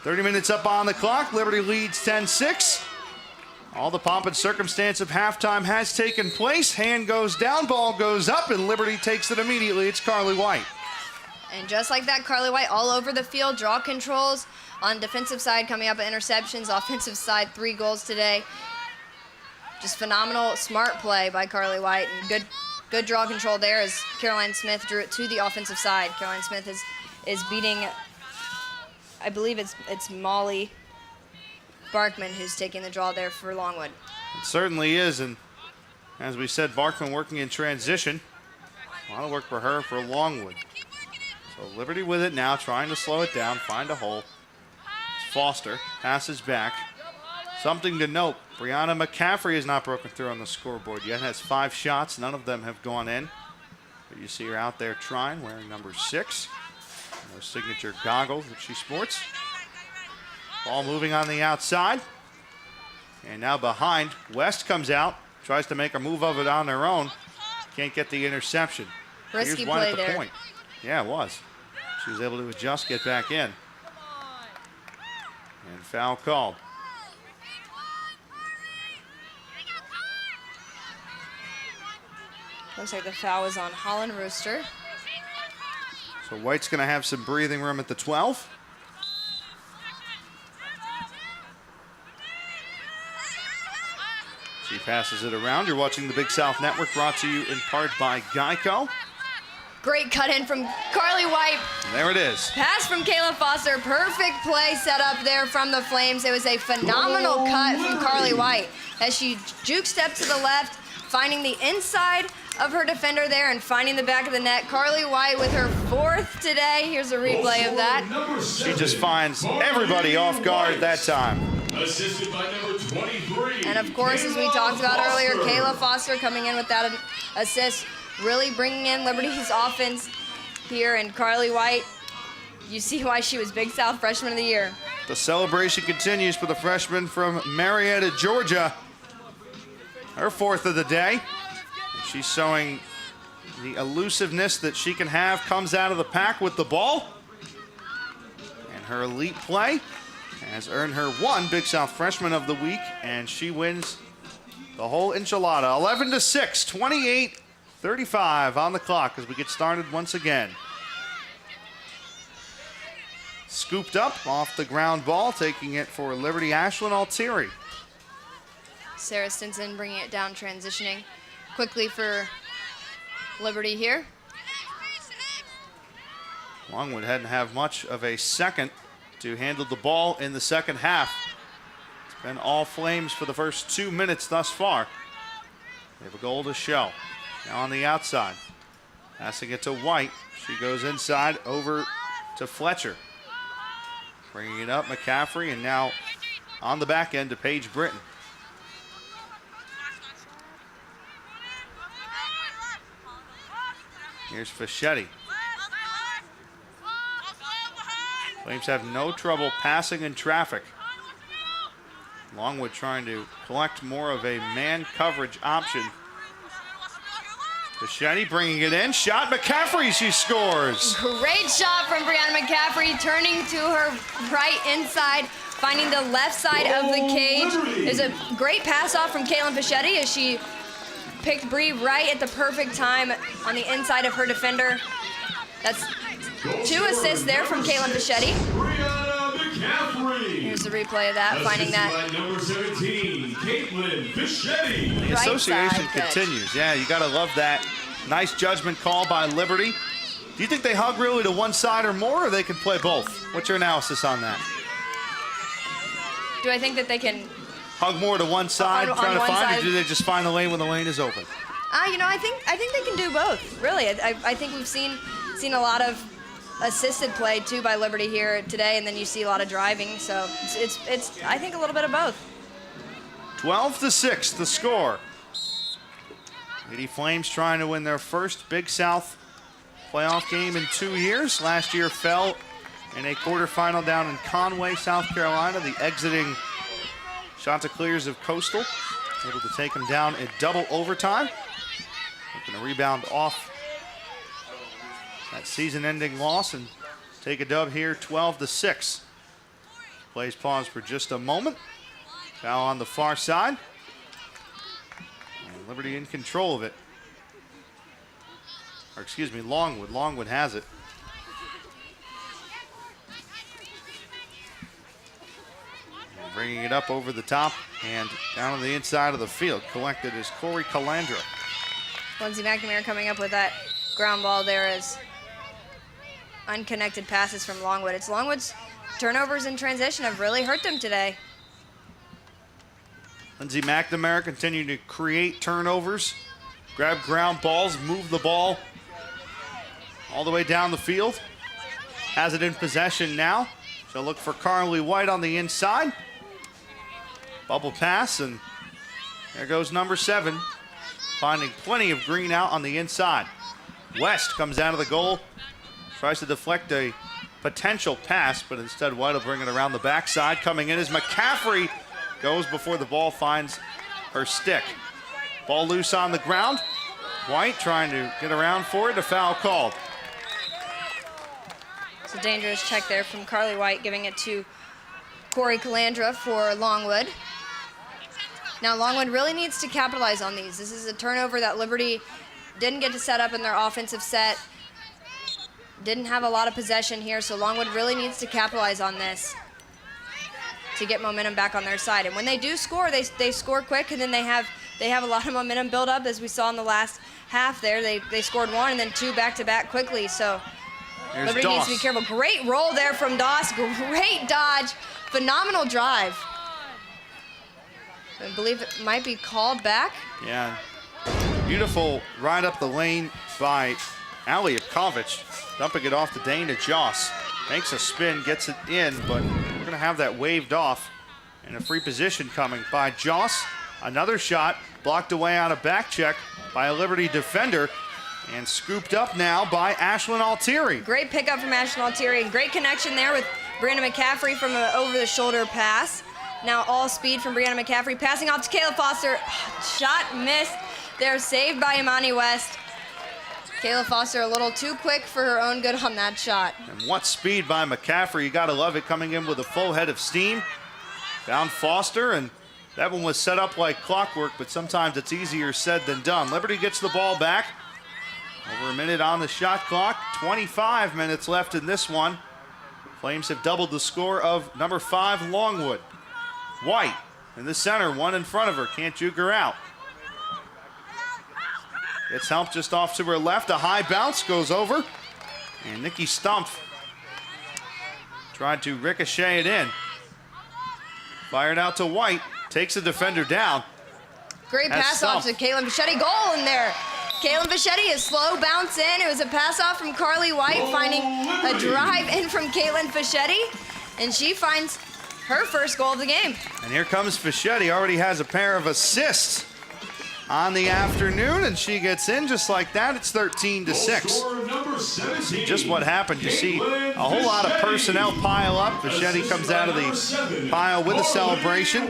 30 minutes up on the clock. Liberty leads 10-6. All the pomp and circumstance of halftime has taken place. Hand goes down, ball goes up, and Liberty takes it immediately. It's Carly White. And just like that, Carly White all over the field, draw controls on defensive side, coming up with interceptions, offensive side, 3 goals today. Just phenomenal, smart play by Carly White, and good draw control there as Caroline Smith drew it to the offensive side. Caroline Smith is beating, I believe it's Molly Barkman who's taking the draw there for Longwood. It certainly is, and as we said, Barkman working in transition. A lot of work for her for Longwood. So Liberty with it now, trying to slow it down, find a hole. It's Foster, passes back. Something to note, Brianna McCaffrey has not broken through on the scoreboard yet, has 5 shots, none of them have gone in. But you see her out there trying, wearing number 6. Those signature goggles that she sports. Ball moving on the outside. And now behind, West comes out, tries to make a move of it on their own. Can't get the interception. Risky Here's one play at the there. point. Yeah, it was. She was able to adjust, get back in. And foul called. Looks like the foul was on Holland Rooster. So White's going to have some breathing room at the 12. She passes it around. You're watching the Big South Network, brought to you in part by Geico. Great cut in from Carly White. And there it is. Pass from Kayla Foster. Perfect play set up there from the Flames. It was a phenomenal cut from Carly White as she juke stepped to the left, finding the inside of her defender there and finding the back of the net. Carly White with her 4th today. Here's a replay of that. She just finds everybody off guard that time. Assisted by number 23. And of course, as we talked about earlier, Kayla Foster coming in with that assist, really bringing in Liberty's offense here. And Carly White, you see why she was Big South Freshman of the Year. The celebration continues for the freshman from Marietta, Georgia. Her 4th of the day. And she's showing the elusiveness that she can have, comes out of the pack with the ball. And her elite play has earned her 1 Big South Freshman of the Week, and she wins the whole enchilada. 11-6, 28-35 on the clock as we get started once again. Scooped up off the ground ball, taking it for Liberty, Ashlyn Altieri. Sarah Stinson bringing it down, transitioning quickly for Liberty here. Longwood hadn't have much of a second to handle the ball in the second half. It's been all Flames for the first 2 minutes thus far. They have a goal to show. Now on the outside, passing it to White. She goes inside over to Fletcher. Bringing it up, McCaffrey, and now on the back end to Paige Britton. Here's Fischetti. Flames have no trouble passing in traffic. Longwood trying to collect more of a man coverage option. Fischetti bringing it in. Shot, McCaffrey, she scores. Great shot from Brianna McCaffrey, turning to her right inside, finding the left side of the cage. There's a great pass off from Caitlin Fischetti as she picked Bree right at the perfect time on the inside of her defender. That's 2 assists there from Caitlin Fischetti. Here's the replay of that, finding that. By number 17, Caitlin Fischetti. The association Right side continues. Yeah, you got to love that. Nice judgment call by Liberty. Do you think they hug really to one side or more, or they can play both? What's your analysis on that? Do I think that they can? Hug more to one side, On trying to one find side. it, or do they just find the lane when the lane is open? You know, I think they can do both. Really, I think we've seen a lot of assisted play too by Liberty here today, and then you see a lot of driving. So it's I think a little bit of both. 12-6, the score. Lady Flames trying to win their first Big South playoff game in 2 years. Last year fell in a quarterfinal down in Conway, South Carolina. The exiting Chanticleers of Coastal able to take them down in double overtime. Looking to rebound off that season-ending loss and take a dub here, 12-6. Plays pause for just a moment. Foul on the far side. And Liberty in control of it. Or excuse me, Longwood. Longwood has it. And bringing it up over the top and down on the inside of the field. Collected is Corey Calandra. Lindsey McNamara coming up with that ground ball there as unconnected passes from Longwood. It's Longwood's turnovers in transition have really hurt them today. Lindsey McNamara continuing to create turnovers, grab ground balls, move the ball all the way down the field. Has it in possession now. She'll look for Carly White on the inside. Bubble pass, and there goes number 7. Finding plenty of green out on the inside. West comes out of the goal, tries to deflect a potential pass, but instead White will bring it around the backside. Coming in as McCaffrey goes before the ball finds her stick. Ball loose on the ground. White trying to get around for it, a foul called. It's a dangerous check there from Carly White, giving it to Corey Calandra for Longwood. Now Longwood really needs to capitalize on these. This is a turnover that Liberty didn't get to set up in their offensive set. Didn't have a lot of possession here, so Longwood really needs to capitalize on this to get momentum back on their side. And when they do score, they score quick, and then they have a lot of momentum build up, as we saw in the last half there. They scored 1 and then 2 back-to-back quickly, so Here's Liberty needs to be careful. Great roll there from Doss. Great dodge. Phenomenal drive. I believe it might be called back. Yeah. Beautiful ride up the lane by Aliakovich. Dumping it off to Dana Joss. Makes a spin, gets it in, but we're going to have that waved off. And a free position coming by Joss. Another shot blocked away on a back check by a Liberty defender. And scooped up now by Ashlyn Altieri. Great pickup from Ashlyn Altieri, and great connection there with Brianna McCaffrey from an over-the-shoulder pass. Now all speed from Brianna McCaffrey, passing off to Kayla Foster. Shot missed. They're saved by Imani West. Kayla Foster a little too quick for her own good on that shot. And what speed by McCaffrey. You got to love it, coming in with a full head of steam. Found Foster, and that one was set up like clockwork, but sometimes it's easier said than done. Liberty gets the ball back. Over a minute on the shot clock. 25 minutes left in this one. Flames have doubled the score of number 5, Longwood. White in the center, one in front of her. Can't juke her out. Gets help just off to her left. A high bounce goes over. And Nikki Stumpf tried to ricochet it in. Fired out to White. Takes the defender down. Great pass off to Caitlin Fischetti. Goal in there. Caitlin Fischetti, a slow bounce in. It was a pass off from Carly White, finding a drive in from Caitlin Fischetti. And she finds her first goal of the game. And here comes Fischetti. Already has a pair of assists on the afternoon, and she gets in just like that. It's 13-6. Just what happened. You see a whole lot of personnel pile up. Fischetti comes out of the pile with a celebration.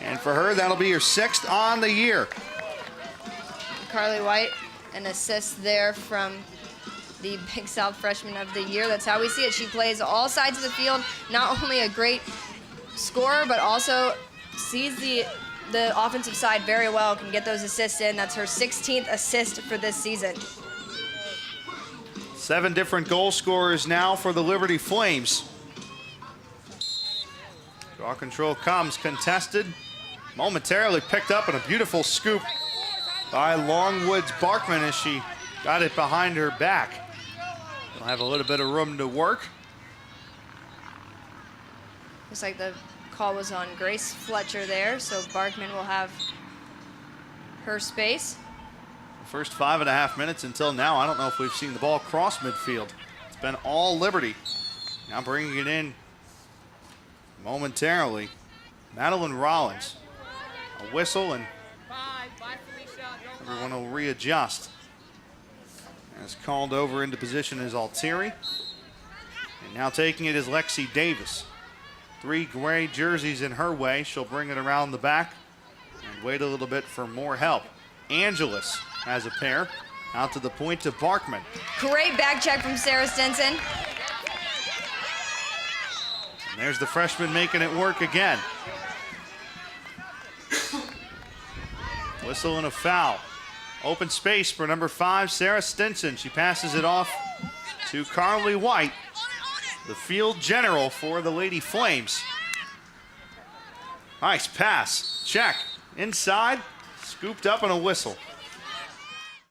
And for her, that'll be her 6th on the year. Carly White, an assist there from the Big South Freshman of the Year. That's how we see it. She plays all sides of the field. Not only a great scorer, but also sees the offensive side very well, can get those assists in. That's her 16th assist for this season. 7 different goal scorers now for the Liberty Flames. Draw control comes, contested, momentarily picked up, and a beautiful scoop by Longwood's Barkman as she got it behind her back. They'll have a little bit of room to work. Looks like the call was on Grace Fletcher there, so Barkman will have her space. The first 5.5 minutes until now, I don't know if we've seen the ball cross midfield. It's been all Liberty. Now bringing it in momentarily, Madeline Rollins. A whistle, and everyone will readjust. As called over into position is Altieri. And now taking it is Lexi Davis. 3 gray jerseys in her way. She'll bring it around the back and wait a little bit for more help. Angeles has a pair. Out to the point to Barkman. Great back check from Sarah Stinson. And There's the freshman making it work again. Whistle and a foul. Open space for number 5, Sarah Stinson. She passes it off to Carly White, the field general for the Lady Flames. Nice pass. Check. Inside. Scooped up and a whistle.